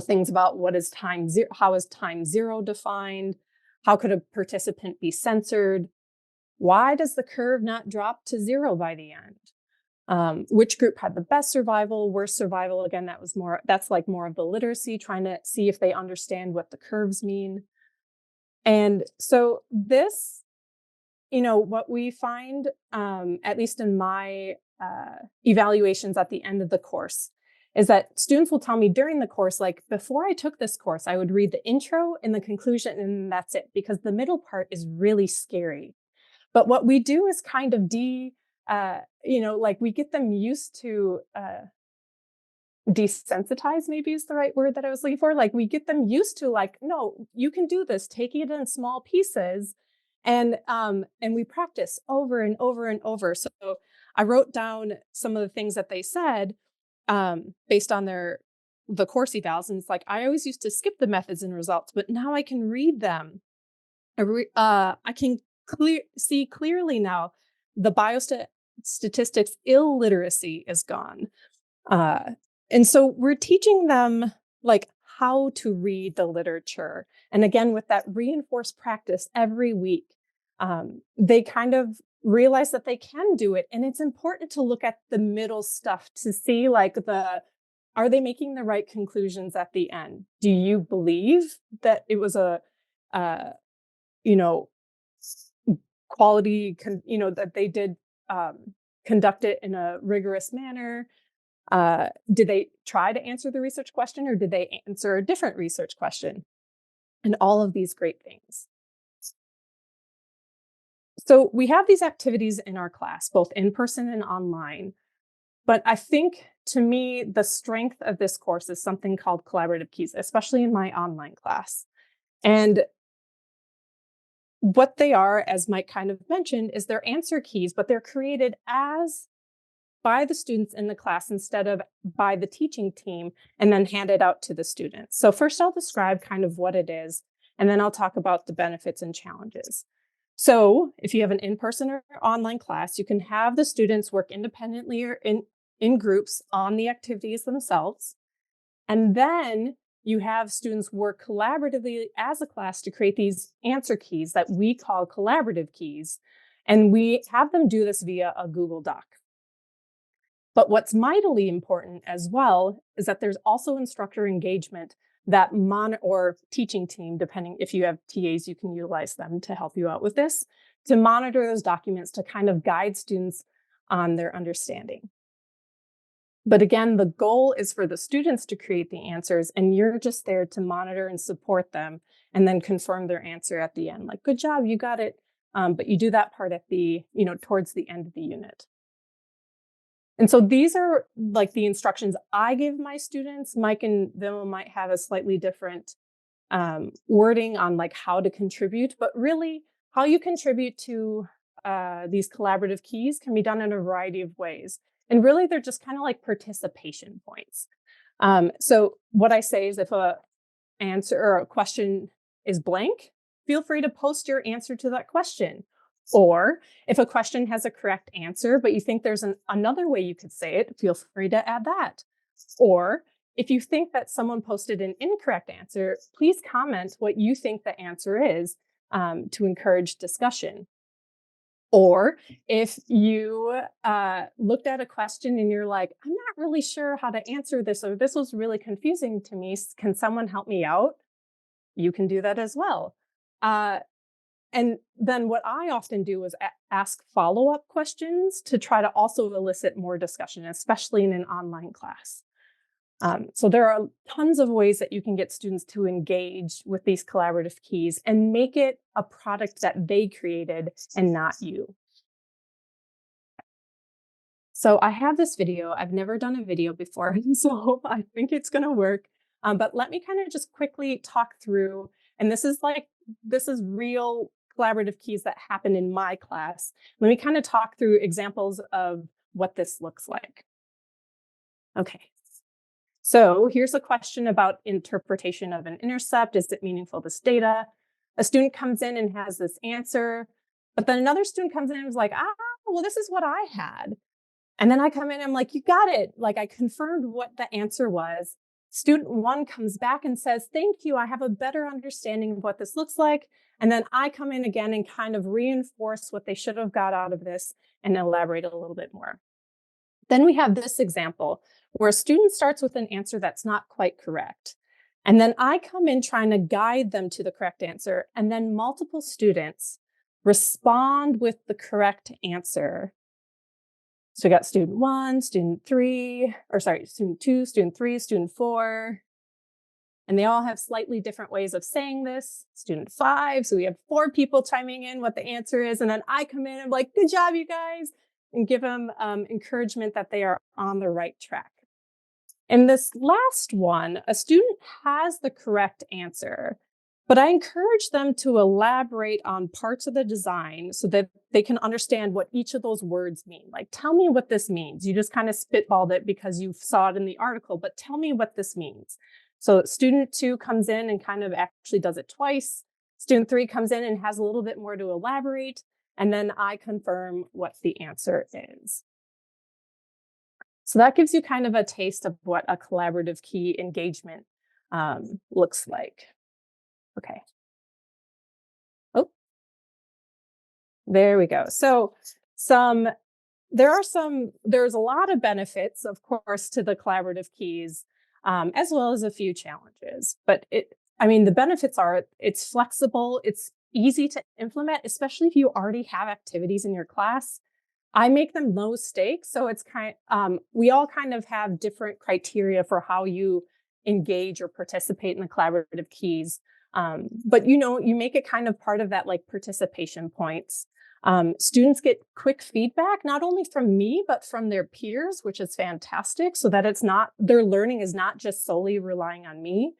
Things about what is time zero, how is time zero defined? How could a participant be censored? Why does the curve not drop to zero by the end? Which group had the best survival, worst survival? Again, that's like more of the literacy, trying to see if they understand what the curves mean. And so this, what we find, at least in my evaluations at the end of the course, is that students will tell me during the course, like before I took this course, I would read the intro and the conclusion, and that's it, because the middle part is really scary. But what we do is kind of like we get them used to desensitize, maybe is the right word that I was looking for. Like we get them used to like, no, you can do this, take it in small pieces. And we practice over and over and over. So I wrote down some of the things that they said based on the course evals. And it's like, I always used to skip the methods and results, but now I can read them. I can see clearly now the biostatistics illiteracy is gone. And so we're teaching them like how to read the literature. And again, with that reinforced practice every week, they kind of realize that they can do it. And it's important to look at the middle stuff to see like are they making the right conclusions at the end? Do you believe that it was a quality, that they did conduct it in a rigorous manner? Did they try to answer the research question, or did they answer a different research question? And all of these great things. So we have these activities in our class, both in person and online. But I think, to me, the strength of this course is something called collaborative keys, especially in my online class. And what they are, as Mike kind of mentioned, is they're answer keys, but they're created as by the students in the class instead of by the teaching team and then handed out to the students. So first I'll describe kind of what it is, and then I'll talk about the benefits and challenges. So if you have an in-person or online class, you can have the students work independently or in groups on the activities themselves. And then you have students work collaboratively as a class to create these answer keys that we call collaborative keys. And we have them do this via a Google Doc. But what's mightily important as well is that there's also instructor engagement that or teaching team, depending if you have TAs, you can utilize them to help you out with this, to monitor those documents to kind of guide students on their understanding. But again, the goal is for the students to create the answers, and you're just there to monitor and support them and then confirm their answer at the end. Like, good job, you got it. But you do that part at the, towards the end of the unit. And so these are like the instructions I give my students. Mike and Vimal might have a slightly different wording on like how to contribute, but really how you contribute to these collaborative keys can be done in a variety of ways. And really, they're just kind of like participation points. So what I say is if a answer or a question is blank, feel free to post your answer to that question. Or if a question has a correct answer, but you think there's another way you could say it, feel free to add that. Or if you think that someone posted an incorrect answer, please comment what you think the answer is to encourage discussion. Or if you looked at a question and you're like, I'm not really sure how to answer this, or this was really confusing to me, can someone help me out? You can do that as well. And then what I often do is ask follow-up questions to try to also elicit more discussion, especially in an online class. So there are tons of ways that you can get students to engage with these collaborative keys and make it a product that they created and not you. So I have this video. I've never done a video before, so I think it's going to work. But let me kind of just quickly talk through, and this is real collaborative keys that happen in my class. Let me kind of talk through examples of what this looks like. Okay. So here's a question about interpretation of an intercept. Is it meaningful, this data? A student comes in and has this answer, but then another student comes in and is like, well, this is what I had. And then I come in and I'm like, you got it. Like I confirmed what the answer was. Student one comes back and says, thank you. I have a better understanding of what this looks like. And then I come in again and kind of reinforce what they should have got out of this and elaborate a little bit more. Then we have this example where a student starts with an answer that's not quite correct. And then I come in trying to guide them to the correct answer. And then multiple students respond with the correct answer. So we got student one, student two, student three, student four. And they all have slightly different ways of saying this. Student five, so we have 4 people chiming in what the answer is. And then I come in and I'm like, good job, you guys, and give them encouragement that they are on the right track. In this last one, a student has the correct answer, but I encourage them to elaborate on parts of the design so that they can understand what each of those words mean. Like, tell me what this means. You just kind of spitballed it because you saw it in the article, but tell me what this means. So student 2 comes in and kind of actually does it twice. Student 3 comes in and has a little bit more to elaborate. And then I confirm what the answer is. So that gives you kind of a taste of what a collaborative key engagement looks like. Okay. Oh, there we go. So there's a lot of benefits, of course, to the collaborative keys, as well as a few challenges. But the benefits are it's flexible, it's easy to implement, especially if you already have activities in your class. I make them low stakes, so it's we all kind of have different criteria for how you engage or participate in the collaborative keys. But you make it kind of part of that like participation points. Students get quick feedback, not only from me, but from their peers, which is fantastic, so that it's not, their learning is not just solely relying on me.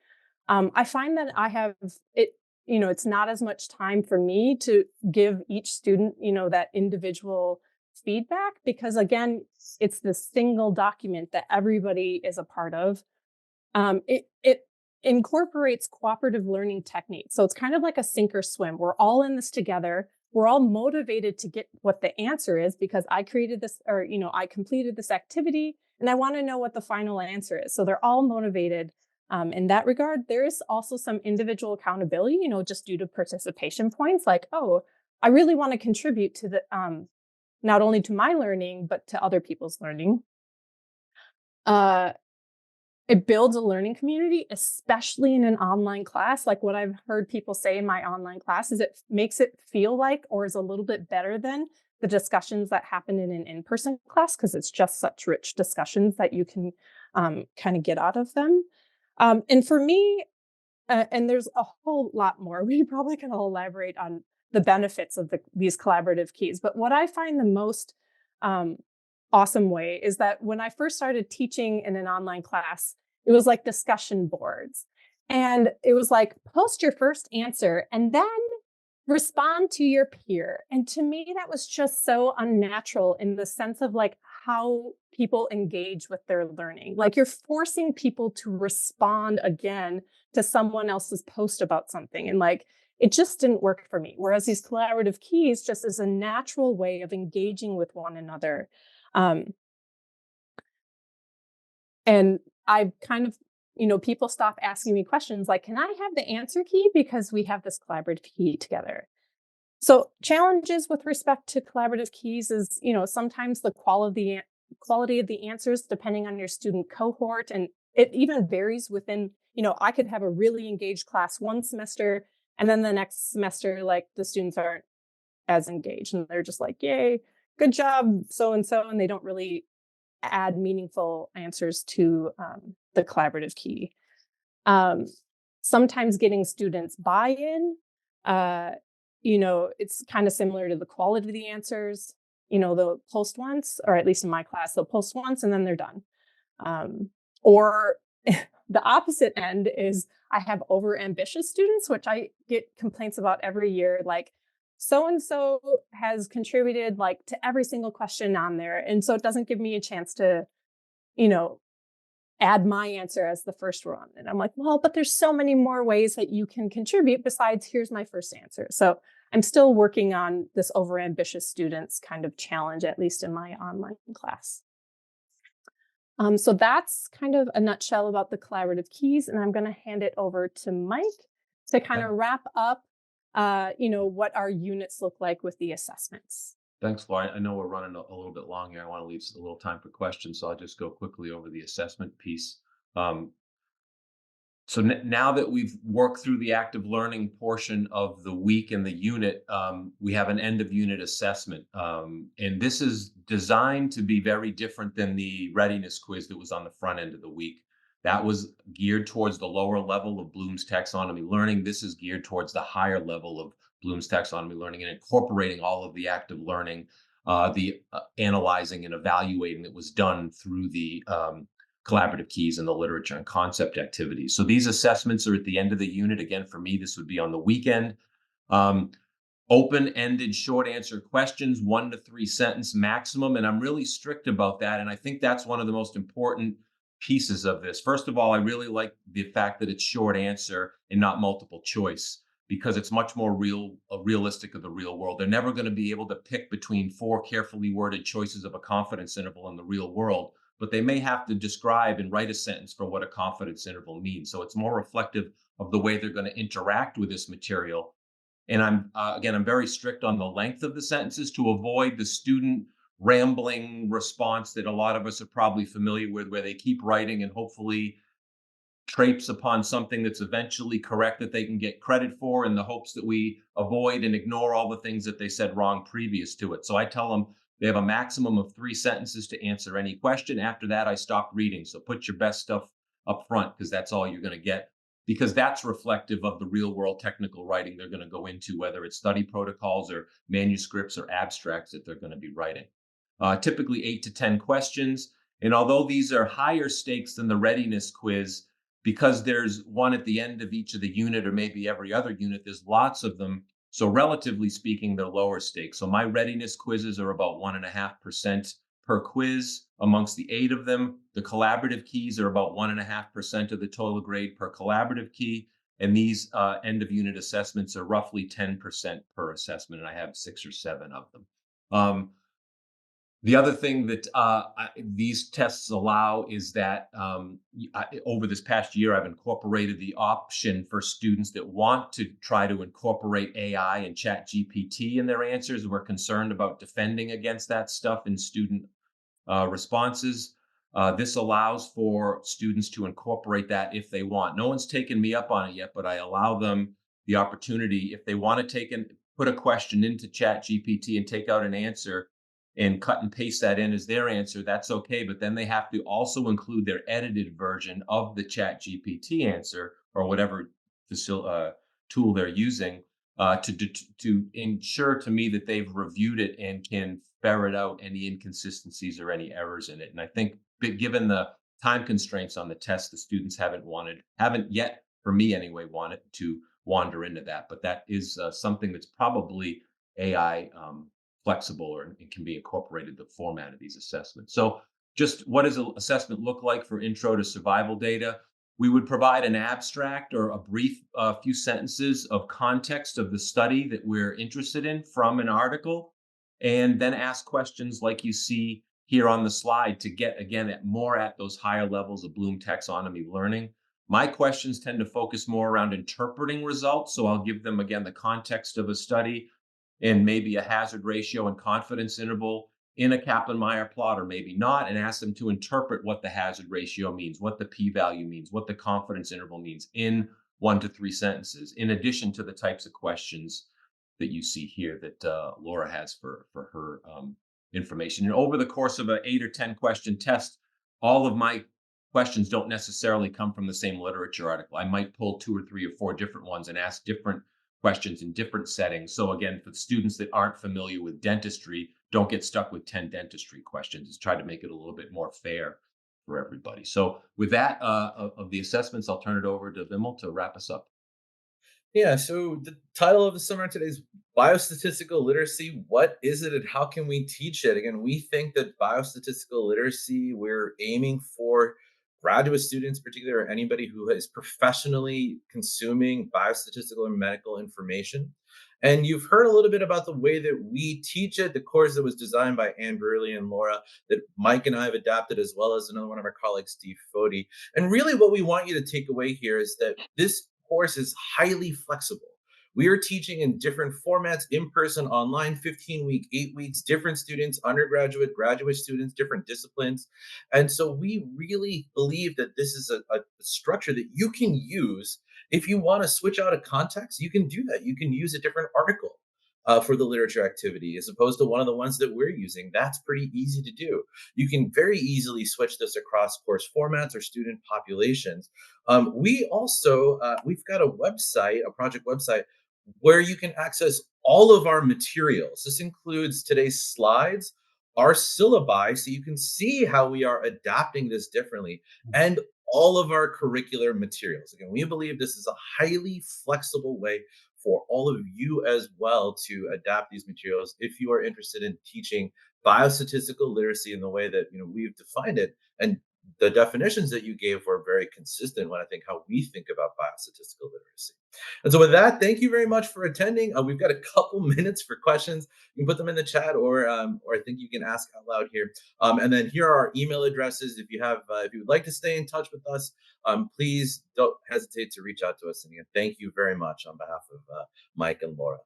I find that I have it, it's not as much time for me to give each student, that individual feedback, because again, it's the single document that everybody is a part of. It incorporates cooperative learning techniques. So it's kind of like a sink or swim. We're all in this together. We're all motivated to get what the answer is because I created this, or I completed this activity and I want to know what the final answer is. So they're all motivated. In that regard, there is also some individual accountability, just due to participation points. Like, oh, I really want to contribute to the not only to my learning but to other people's learning. Uh, it builds a learning community, especially in an online class. Like what I've heard people say in my online class is it makes it feel like, or is a little bit better than the discussions that happen in an in-person class, because it's just such rich discussions that you can kind of get out of them. And for me, and there's a whole lot more. We probably can all elaborate on the benefits of these collaborative keys. But what I find the most um, awesome way is that when I first started teaching in an online class, it was like discussion boards. And it was like, post your first answer and then respond to your peer. And to me, that was just so unnatural in the sense of like how people engage with their learning. Like you're forcing people to respond again to someone else's post about something. And like, it just didn't work for me. Whereas these collaborative keys just is a natural way of engaging with one another. Um, and I've kind of, people stop asking me questions like, can I have the answer key? Because we have this collaborative key together. So challenges with respect to collaborative keys is, sometimes the quality of the answers, depending on your student cohort. And it even varies within, I could have a really engaged class one semester, and then the next semester, like the students aren't as engaged and they're just like, yay, good job, so, and they don't really add meaningful answers to the collaborative key. Um, Sometimes getting students buy-in, uh, it's kind of similar to the quality of the answers. They'll post once, or at least in my class, they'll post once and then they're done. Or the opposite end is I have over-ambitious students, which I get complaints about every year. Like, so-and-so has contributed like to every single question on there. And so it doesn't give me a chance to, you know, add my answer as the first one. And I'm like, well, but there's so many more ways that you can contribute besides here's my first answer. So I'm still working on this overambitious students kind of challenge, at least in my online class. So that's kind of a nutshell about the collaborative keys. And I'm going to hand it over to Mike to kind of wrap up, what our units look like with the assessments. Thanks, Laura. I know we're running a little bit long here. I want to leave a little time for questions, so I'll just go quickly over the assessment piece. Um, so now that we've worked through the active learning portion of the week and the unit, we have an end of unit assessment. And this is designed to be very different than the readiness quiz that was on the front end of the week. That was geared towards the lower level of Bloom's taxonomy learning. This is geared towards the higher level of Bloom's taxonomy learning and incorporating all of the active learning, the analyzing and evaluating that was done through the collaborative keys in the literature and concept activities. So these assessments are at the end of the unit. Again, for me, this would be on the weekend. Open-ended short answer questions, 1 to 3 sentence maximum. And I'm really strict about that. And I think that's one of the most important pieces of this. First of all, I really like the fact that it's short answer and not multiple choice, because it's much more realistic of the real world. They're never going to be able to pick between 4 carefully worded choices of a confidence interval in the real world, but they may have to describe and write a sentence for what a confidence interval means. So it's more reflective of the way they're going to interact with this material. And I'm very strict on the length of the sentences to avoid the student rambling response that a lot of us are probably familiar with, where they keep writing and hopefully traipse upon something that's eventually correct that they can get credit for, in the hopes that we avoid and ignore all the things that they said wrong previous to it. So I tell them they have a maximum of 3 sentences to answer any question. After that, I stop reading. So put your best stuff up front, because that's all you're going to get. because that's reflective of the real world technical writing they're going to go into, whether it's study protocols or manuscripts or abstracts that they're going to be writing. Typically 8 to 10 questions. And although these are higher stakes than the readiness quiz, because there's one at the end of each of the unit or maybe every other unit, there's lots of them. So relatively speaking, they're lower stakes. So my readiness quizzes are about 1.5% per quiz amongst the 8 of them. The collaborative keys are about 1.5% of the total grade per collaborative key. And these end of unit assessments are roughly 10% per assessment. And I have 6 or 7 of them. The other thing that these tests allow is that over this past year, I've incorporated the option for students that want to try to incorporate AI and Chat GPT in their answers. We're concerned about defending against that stuff in student responses. This allows for students to incorporate that if they want. No one's taken me up on it yet, but I allow them the opportunity if they want to put a question into Chat GPT and take out an answer and cut and paste that in as their answer, that's okay. But then they have to also include their edited version of the Chat GPT answer or whatever tool they're using to ensure to me that they've reviewed it and can ferret out any inconsistencies or any errors in it. And I think given the time constraints on the test, the students haven't yet, for me anyway, wanted to wander into that. But that is something that's probably AI flexible, or it can be incorporated the format of these assessments. So just what does an assessment look like for intro to survival data? We would provide an abstract or a brief few sentences of context of the study that we're interested in from an article, and then ask questions like you see here on the slide to get again at those higher levels of Bloom taxonomy learning. My questions tend to focus more around interpreting results. So I'll give them again the context of a study and maybe a hazard ratio and confidence interval in a Kaplan-Meier plot, or maybe not, and ask them to interpret what the hazard ratio means, what the p-value means, what the confidence interval means in 1 to 3 sentences, in addition to the types of questions that you see here that Laura has for her information. And over the course of an 8 or 10 question test, all of my questions don't necessarily come from the same literature article. I might pull 2 or 3 or 4 different ones and ask different questions in different settings. So again, for students that aren't familiar with dentistry, don't get stuck with 10 dentistry questions. It's try to make it a little bit more fair for everybody. So with that, of the assessments, I'll turn it over to Vimal to wrap us up. Yeah, so the title of the seminar today is Biostatistical Literacy. What is it and how can we teach it? Again, we think that biostatistical literacy, we're aiming for graduate students, particularly, or anybody who is professionally consuming biostatistical and medical information. And you've heard a little bit about the way that we teach it, the course that was designed by Anne Burley and Laura, that Mike and I have adapted, as well as another one of our colleagues, Steve Foti. And really what we want you to take away here is that this course is highly flexible. We are teaching in different formats, in person, online, 15-week, 8 weeks, different students, undergraduate, graduate students, different disciplines. And so we really believe that this is a structure that you can use. If you want to switch out a context, you can do that. You can use a different article for the literature activity as opposed to one of the ones that we're using. That's pretty easy to do. You can very easily switch this across course formats or student populations. We also, we've got a website, a project website, where you can access all of our materials. This includes today's slides, our syllabi, so you can see how we are adapting this differently, and all of our curricular materials. Again, we believe this is a highly flexible way for all of you as well to adapt these materials if you are interested in teaching biostatistical literacy in the way that we've defined it. And the definitions that you gave were very consistent when I think how we think about biostatistical literacy. And so with that, thank you very much for attending. We've got a couple minutes for questions. You can put them in the chat, or I think you can ask out loud here. And then here are our email addresses. If you would like to stay in touch with us, please don't hesitate to reach out to us. And again, thank you very much on behalf of Mike and Laura.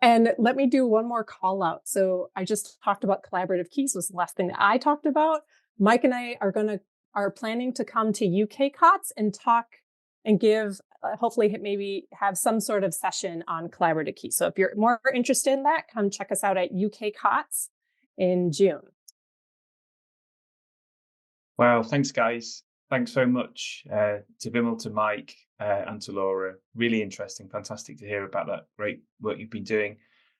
And let me do one more call out. So I just talked about collaborative keys was the last thing that I talked about. Mike and I are planning to come to UK COTS and talk and give, hopefully maybe have some sort of session on collaborative keys. So if you're more interested in that, come check us out at UK COTS in June. Wow, thanks guys. Thanks so much to Vimal, to Mike, and to Laura. Really interesting, fantastic to hear about that great work you've been doing.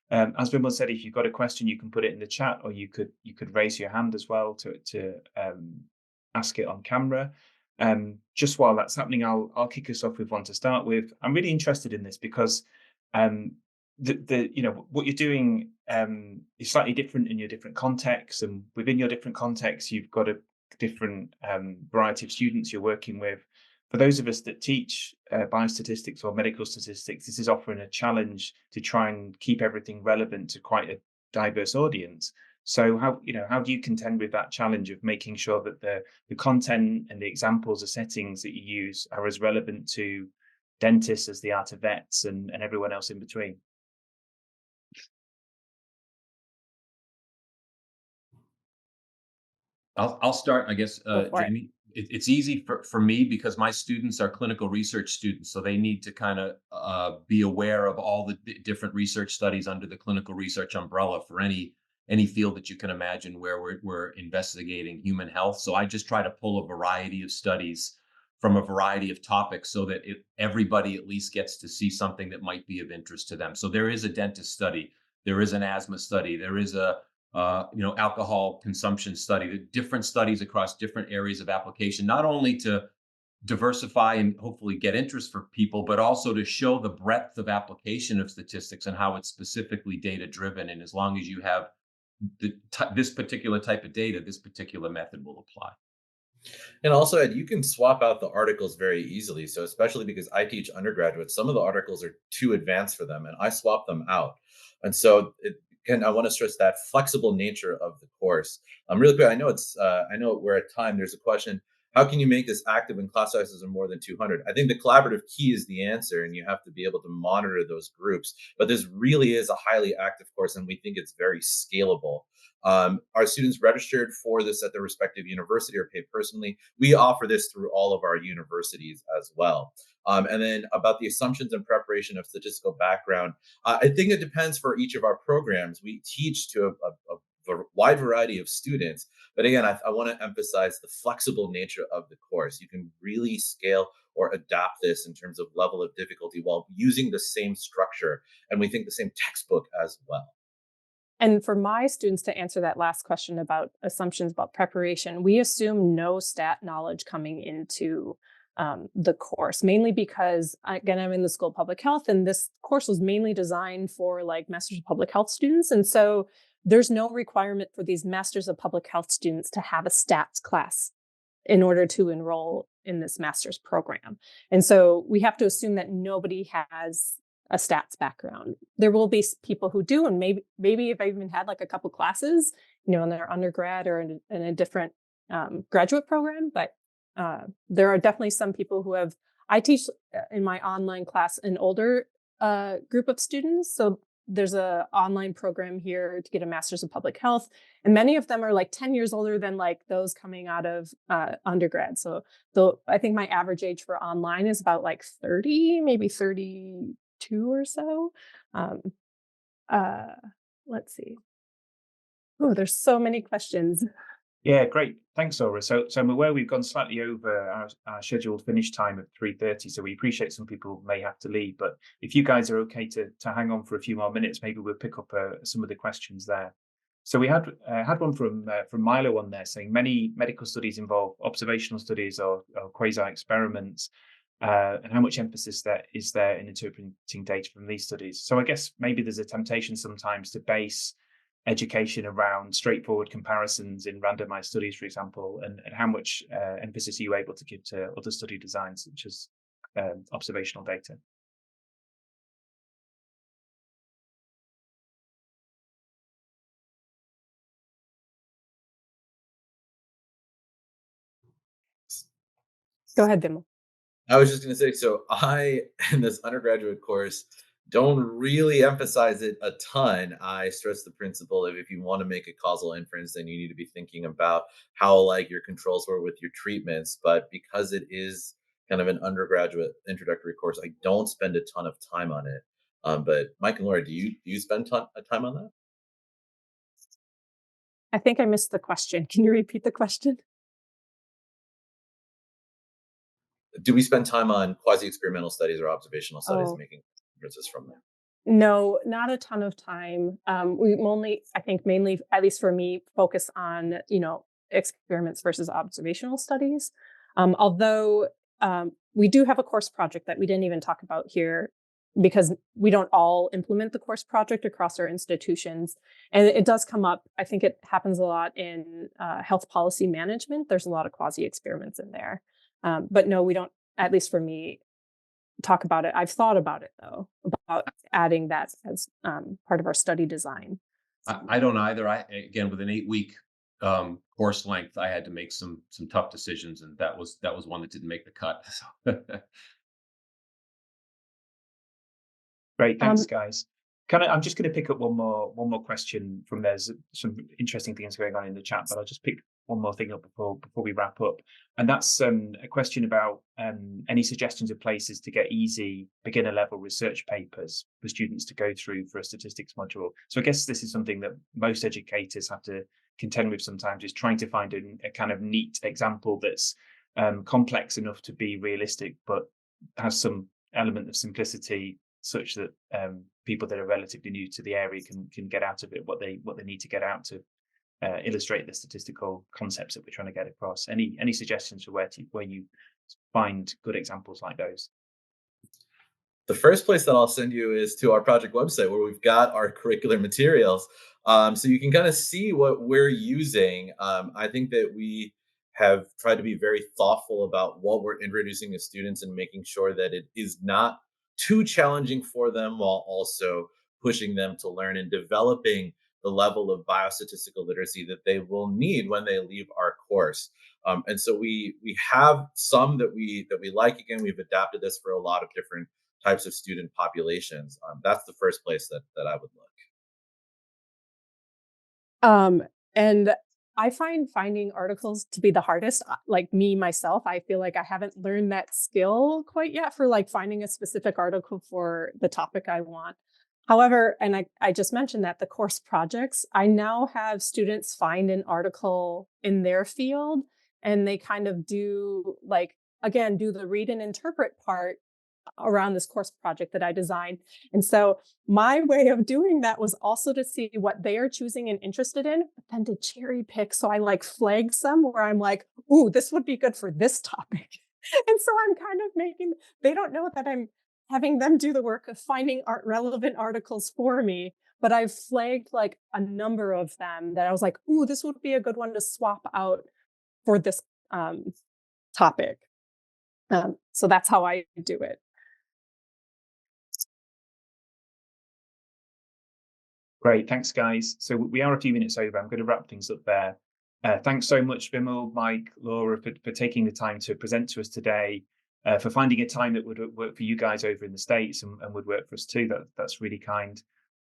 As Vimal said, if you've got a question, you can put it in the chat, or you could raise your hand as well to ask it on camera. Just while that's happening, I'll kick us off with one to start with. I'm really interested in this because um, the what you're doing is slightly different in your different contexts, and within your different contexts, you've got a different variety of students you're working with. For those of us that teach biostatistics or medical statistics, this is offering a challenge to try and keep everything relevant to quite a diverse audience. So how do you contend with that challenge of making sure that the content and the examples, the settings that you use are as relevant to dentists as they are to vets and everyone else in between? I'll start, I guess, Go for it. Jamie. It's easy for me because my students are clinical research students, so they need to kind of be aware of all the different research studies under the clinical research umbrella for any field that you can imagine where we're investigating human health. So I just try to pull a variety of studies from a variety of topics so that everybody at least gets to see something that might be of interest to them. So there is a dentist study, there is an asthma study, there is a alcohol consumption study, the different studies across different areas of application, not only to diversify and hopefully get interest for people, but also to show the breadth of application of statistics and how it's specifically data driven. And as long as you have this particular type of data, this particular method will apply. And also, Ed, you can swap out the articles very easily. So, especially because I teach undergraduates, some of the articles are too advanced for them, and I swap them out. And so, I want to stress that flexible nature of the course. Really quick, I know we're at time. There's a question: how can you make this active when class sizes are more than 200? I think the collaborative key is the answer, and you have to be able to monitor those groups. But this really is a highly active course, and we think it's very scalable. Are students registered for this at their respective university or paid personally? We offer this through all of our universities as well. And then about the assumptions and preparation of statistical background, I think it depends for each of our programs. We teach to a wide variety of students. But again, I want to emphasize the flexible nature of the course. You can really scale or adapt this in terms of level of difficulty while using the same structure. And we think the same textbook as well. And for my students to answer that last question about assumptions about preparation, we assume no stat knowledge coming into the course, mainly because, again, I'm in the School of Public Health, and this course was mainly designed for like Masters of Public Health students. And so there's no requirement for these Masters of Public Health students to have a stats class in order to enroll in this master's program. And so we have to assume that nobody has a stats background. There will be people who do, and maybe if I even had like a couple classes, in their undergrad or in a different graduate program. But there are definitely some people who have. I teach in my online class an older group of students, so there's a online program here to get a master's of public health, and many of them are like 10 years older than like those coming out of undergrad. So I think my average age for online is about like 30, maybe 32 or so. Um, uh, let's see. Oh, there's so many questions. Yeah, great. Thanks, Laura. So I'm aware we've gone slightly over our scheduled finish time of 3:30, so we appreciate some people may have to leave. But if you guys are okay to hang on for a few more minutes, maybe we'll pick up some of the questions there. So we had one from Milo on there saying many medical studies involve observational studies or quasi experiments, and how much emphasis there is there in interpreting data from these studies. So I guess maybe there's a temptation sometimes to base education around straightforward comparisons in randomized studies, for example, and how much emphasis are you able to give to other study designs, such as observational data? Go ahead, Vimal. I was just going to say, so I, in this undergraduate course, don't really emphasize it a ton. I stress the principle of if you want to make a causal inference, then you need to be thinking about how like your controls were with your treatments. But because it is kind of an undergraduate introductory course, I don't spend a ton of time on it. But Mike and Laura, do you spend a time on that? I think I missed the question. Can you repeat the question? do we spend time on quasi-experimental studies or observational studies, Oh, making inferences from them? no, not a ton of time. We only, I think, mainly, at least for me, focus on experiments versus observational studies. Although we do have a course project that we didn't even talk about here because we don't all implement the course project across our institutions, and it does come up. I think it happens a lot in health policy management. There's a lot of quasi experiments in there, but no, we don't. At least for me, talk about it. I've thought about it though, about adding that as part of our study design. So, I don't either. Again, with an 8-week course length, I had to make some tough decisions, and that was one that didn't make the cut. So, Great, thanks, um, guys. I'm just going to pick up one more question from there's some interesting things going on in the chat, but I'll just pick one more thing up before we wrap up, and that's a question about any suggestions of places to get easy beginner level research papers for students to go through for a statistics module. So I guess this is something that most educators have to contend with sometimes, is trying to find a kind of neat example that's complex enough to be realistic, but has some element of simplicity such that people that are relatively new to the area can get out of it what they need to get out to illustrate the statistical concepts that we're trying to get across. Any suggestions for where you find good examples like those? The first place that I'll send you is to our project website where we've got our curricular materials. So you can kind of see what we're using. I think that we have tried to be very thoughtful about what we're introducing to students and making sure that it is not too challenging for them while also pushing them to learn and developing the level of biostatistical literacy that they will need when they leave our course. And so we have some that we like. Again, we've adapted this for a lot of different types of student populations. That's the first place that I would look. Um, and I find finding articles to be the hardest. Like me myself, I feel like I haven't learned that skill quite yet for like finding a specific article for the topic I want. However, and I just mentioned that the course projects, I now have students find an article in their field and they kind of do like, again, do the read and interpret part around this course project that I designed. And so my way of doing that was also to see what they are choosing and interested in, but then to cherry pick. So I like flag some where I'm like, ooh, this would be good for this topic. And so I'm kind of making, they don't know that I'm having them do the work of finding relevant articles for me, but I've flagged like a number of them that I was like, ooh, this would be a good one to swap out for this topic. So that's how I do it. Great, thanks, guys. So we are a few minutes over. I'm going to wrap things up there. Thanks so much, Vimal, Mike, Laura, for taking the time to present to us today, for finding a time that would work for you guys over in the States and would work for us too. That's really kind.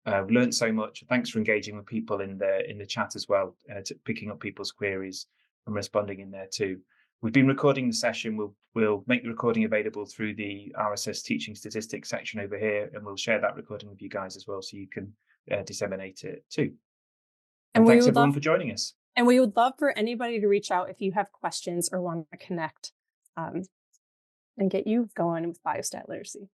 We learned so much. Thanks for engaging with people in the chat as well, picking up people's queries and responding in there too. We've been recording the session. We'll make the recording available through the RSS Teaching Statistics section over here, and we'll share that recording with you guys as well, so you can disseminate it too. And thanks everyone for joining us. And we would love for anybody to reach out if you have questions or want to connect and get you going with biostat literacy.